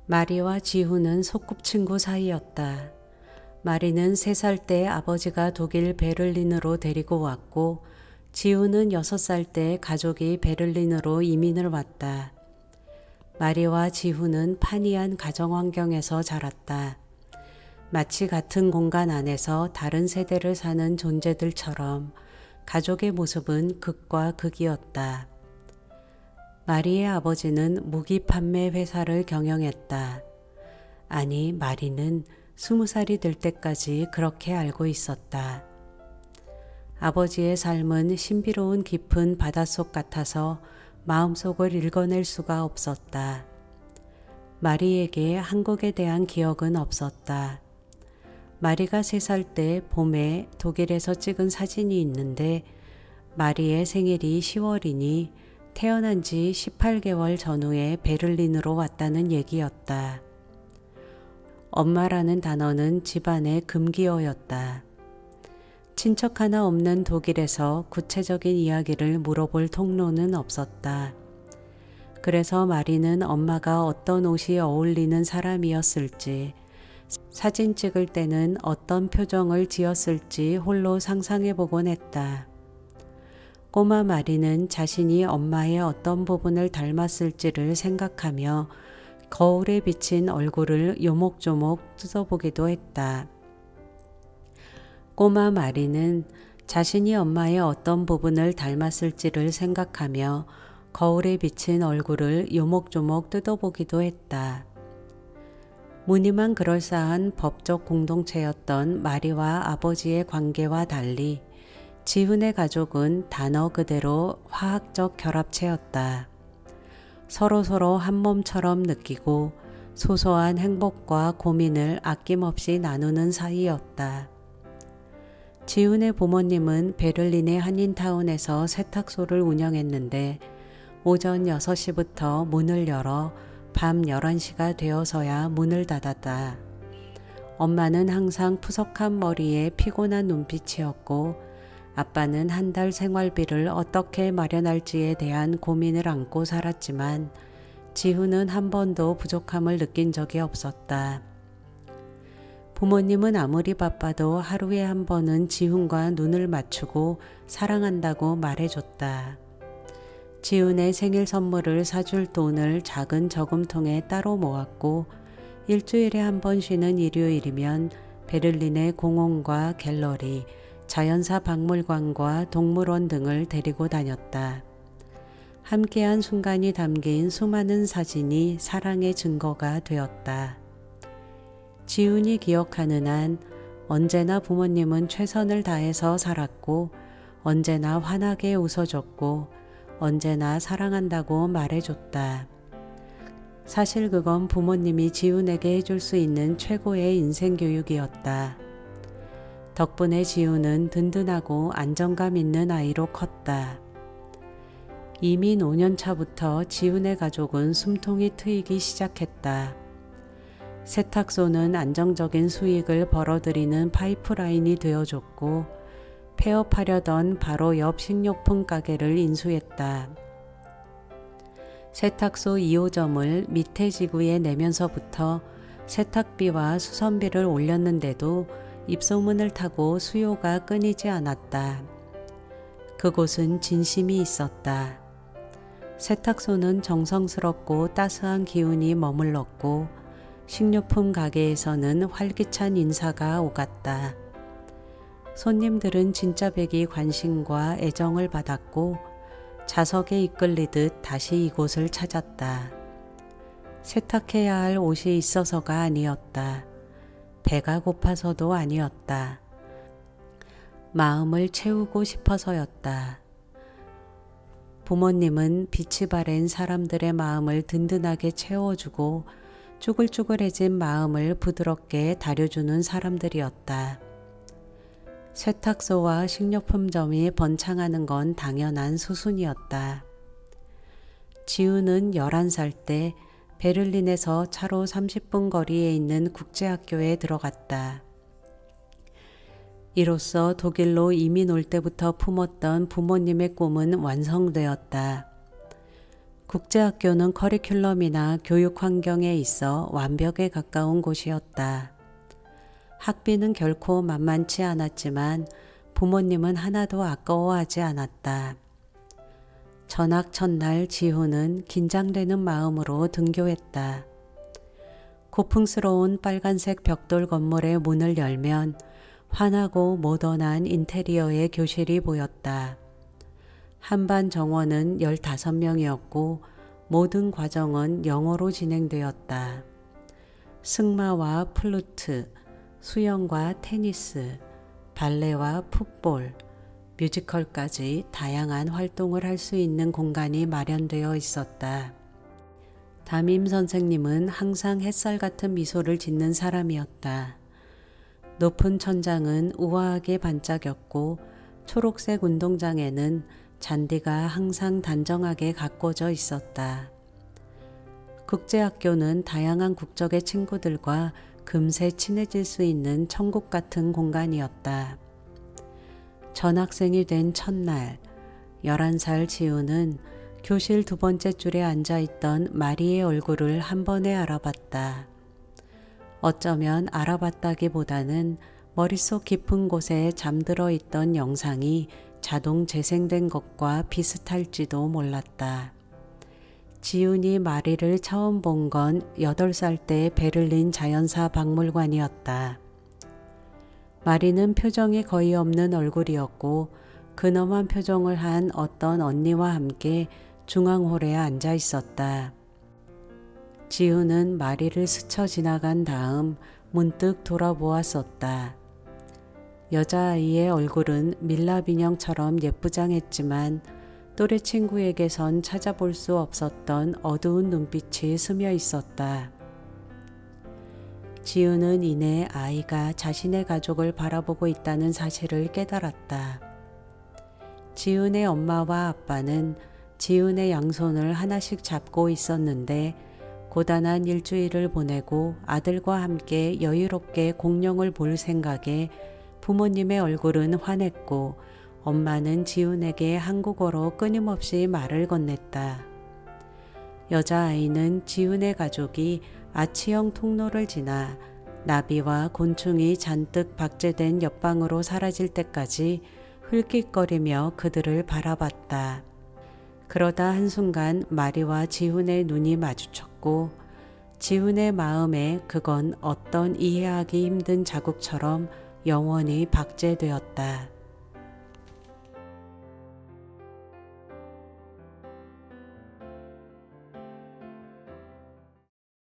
마리와 지훈은 소꿉친구 사이였다. 마리는 3살 때 아버지가 독일 베를린으로 데리고 왔고 지훈은 6살 때 가족이 베를린으로 이민을 왔다. 마리와 지훈은 판이한 가정 환경에서 자랐다. 마치 같은 공간 안에서 다른 세대를 사는 존재들처럼 가족의 모습은 극과 극이었다. 마리의 아버지는 무기 판매 회사를 경영했다. 아니, 마리는 20살이 될 때까지 그렇게 알고 있었다. 아버지의 삶은 신비로운 깊은 바닷속 같아서 마음속을 읽어낼 수가 없었다. 마리에게 한국에 대한 기억은 없었다. 마리가 3살 때 봄에 독일에서 찍은 사진이 있는데 마리의 생일이 10월이니 태어난 지 18개월 전후에 베를린으로 왔다는 얘기였다. 엄마라는 단어는 집안의 금기어였다. 친척 하나 없는 독일에서 구체적인 이야기를 물어볼 통로는 없었다. 그래서 마리는 엄마가 어떤 옷이 어울리는 사람이었을지, 사진 찍을 때는 어떤 표정을 지었을지 홀로 상상해보곤 했다. 꼬마 마리는 자신이 엄마의 어떤 부분을 닮았을지를 생각하며 거울에 비친 얼굴을 요목조목 뜯어보기도 했다. 꼬마 마리는 자신이 엄마의 어떤 부분을 닮았을지를 생각하며 거울에 비친 얼굴을 요목조목 뜯어보기도 했다. 무늬만 그럴싸한 법적 공동체였던 마리와 아버지의 관계와 달리 지훈의 가족은 단어 그대로 화학적 결합체였다. 서로서로 한 몸처럼 느끼고 소소한 행복과 고민을 아낌없이 나누는 사이였다. 지훈의 부모님은 베를린의 한인타운에서 세탁소를 운영했는데 오전 6시부터 문을 열어 밤 11시가 되어서야 문을 닫았다. 엄마는 항상 푸석한 머리에 피곤한 눈빛이었고 아빠는 한 달 생활비를 어떻게 마련할지에 대한 고민을 안고 살았지만 지훈은 한 번도 부족함을 느낀 적이 없었다. 부모님은 아무리 바빠도 하루에 한 번은 지훈과 눈을 맞추고 사랑한다고 말해줬다. 지훈의 생일 선물을 사줄 돈을 작은 저금통에 따로 모았고 일주일에 한 번 쉬는 일요일이면 베를린의 공원과 갤러리, 자연사 박물관과 동물원 등을 데리고 다녔다. 함께한 순간이 담긴 수많은 사진이 사랑의 증거가 되었다. 지훈이 기억하는 한 언제나 부모님은 최선을 다해서 살았고 언제나 환하게 웃어줬고 언제나 사랑한다고 말해줬다. 사실 그건 부모님이 지훈에게 해줄 수 있는 최고의 인생 교육이었다. 덕분에 지훈은 든든하고 안정감 있는 아이로 컸다. 이민 5년 차부터 지훈의 가족은 숨통이 트이기 시작했다. 세탁소는 안정적인 수익을 벌어들이는 파이프라인이 되어줬고 폐업하려던 바로 옆 식료품 가게를 인수했다. 세탁소 2호점을 밑에 지구에 내면서부터 세탁비와 수선비를 올렸는데도 입소문을 타고 수요가 끊이지 않았다. 그곳은 진심이 있었다. 세탁소는 정성스럽고 따스한 기운이 머물렀고 식료품 가게에서는 활기찬 인사가 오갔다. 손님들은 진짜배기 관심과 애정을 받았고 자석에 이끌리듯 다시 이곳을 찾았다. 세탁해야 할 옷이 있어서가 아니었다. 배가 고파서도 아니었다. 마음을 채우고 싶어서였다. 부모님은 빛이 바랜 사람들의 마음을 든든하게 채워주고 쭈글쭈글해진 마음을 부드럽게 다려주는 사람들이었다. 세탁소와 식료품점이 번창하는 건 당연한 수순이었다. 지훈은 11살 때 베를린에서 차로 30분 거리에 있는 국제학교에 들어갔다. 이로써 독일로 이민 올 때부터 품었던 부모님의 꿈은 완성되었다. 국제학교는 커리큘럼이나 교육 환경에 있어 완벽에 가까운 곳이었다. 학비는 결코 만만치 않았지만 부모님은 하나도 아까워하지 않았다. 전학 첫날 지훈은 긴장되는 마음으로 등교했다. 고풍스러운 빨간색 벽돌 건물의 문을 열면 환하고 모던한 인테리어의 교실이 보였다. 한반 정원은 15명이었고 모든 과정은 영어로 진행되었다. 승마와 플루트, 수영과 테니스, 발레와 풋볼, 뮤지컬까지 다양한 활동을 할 수 있는 공간이 마련되어 있었다. 담임 선생님은 항상 햇살 같은 미소를 짓는 사람이었다. 높은 천장은 우아하게 반짝였고 초록색 운동장에는 잔디가 항상 단정하게 가꿔져 있었다. 국제학교는 다양한 국적의 친구들과 금세 친해질 수 있는 천국 같은 공간이었다. 전학생이 된 첫날, 11살 지우는 교실 두 번째 줄에 앉아있던 마리의 얼굴을 한 번에 알아봤다. 어쩌면 알아봤다기보다는 머릿속 깊은 곳에 잠들어 있던 영상이 자동 재생된 것과 비슷할지도 몰랐다. 지훈이 마리를 처음 본 건 8살 때 베를린 자연사 박물관이었다. 마리는 표정이 거의 없는 얼굴이었고 근엄한 표정을 한 어떤 언니와 함께 중앙홀에 앉아 있었다. 지훈은 마리를 스쳐 지나간 다음 문득 돌아보았었다. 여자아이의 얼굴은 밀랍 인형처럼 예쁘장했지만 또래 친구에게선 찾아볼 수 없었던 어두운 눈빛이 스며 있었다. 지훈은 이내 아이가 자신의 가족을 바라보고 있다는 사실을 깨달았다. 지훈의 엄마와 아빠는 지훈의 양손을 하나씩 잡고 있었는데 고단한 일주일을 보내고 아들과 함께 여유롭게 공룡을 볼 생각에 부모님의 얼굴은 환했고 엄마는 지훈에게 한국어로 끊임없이 말을 건넸다. 여자아이는 지훈의 가족이 아치형 통로를 지나 나비와 곤충이 잔뜩 박제된 옆방으로 사라질 때까지 흘낏거리며 그들을 바라봤다. 그러다 한순간 마리와 지훈의 눈이 마주쳤고 지훈의 마음에 그건 어떤 이해하기 힘든 자국처럼 영원히 박제되었다.